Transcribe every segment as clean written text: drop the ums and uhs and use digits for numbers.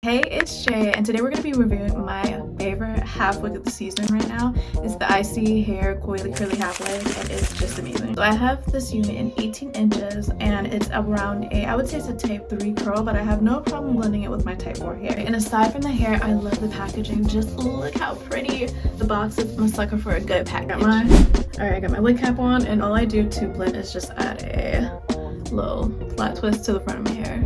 Hey, it's Jay, and today we're going to be reviewing my favorite half wig of the season right now. It's the ISEE hair Coily curly half wig, and it's just amazing. So I have this unit in 18 inches, and it's around I would say it's a type 3 curl, but I have no problem blending it with my type 4 hair. And aside from the hair, I love the packaging. Just look how pretty. The box is a sucker for a good package. I got my wig cap on, and all I do to blend is just add a little flat twist to the front of my hair.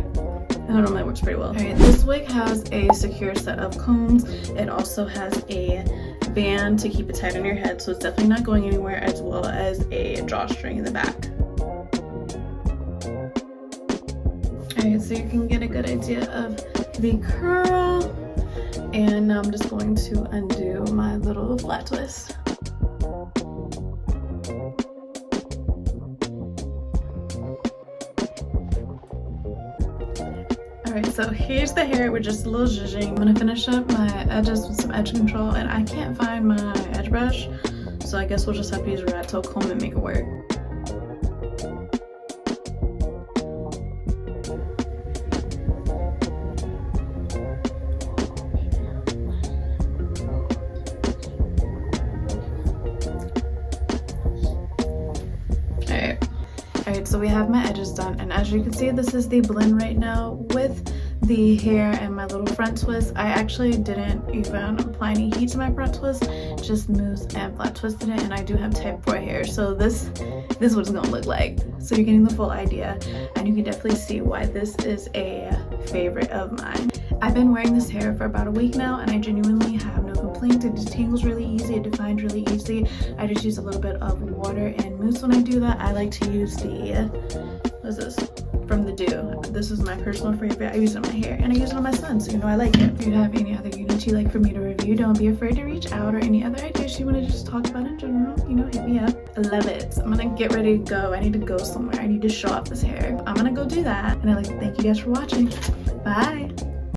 And it normally works pretty well. Alright, this wig has a secure set of combs. It also has a band to keep it tight on your head, so it's definitely not going anywhere, as well as a drawstring in the back. Alright, so you can get a good idea of the curl. And now I'm just going to undo my little flat twist. Alright, so here's the hair with just a little zhuzhing. I'm gonna finish up my edges with some edge control, and I can't find my edge brush, so I guess we'll just have to use a rat tail comb and make it work. Alright, so we have my edges done, and as you can see, this is the blend right now with the hair and my little front twist. I actually didn't even apply any heat to my front twist, just mousse and flat twisted it, and I do have type 4 hair, so this is what it's gonna look like. So you're getting the full idea, and you can definitely see why this is a favorite of mine. I've been wearing this hair for about a week now, and I genuinely have no complaints. It detangles really easy, it defines really easy. I just use a little bit of water and mousse when I do that. I like to use the, what is this? From the Dew. This is my personal favorite. I use it on my hair, and I use it on my son, so you know I like it. If you have any other units you'd like for me to review, don't be afraid to reach out, or any other ideas you want to just talk about in general, you know, hit me up. I love it. I'm gonna get ready to go. I need to go somewhere. I need to show off this hair. I'm gonna go do that, and I'd like to thank you guys for watching. Bye.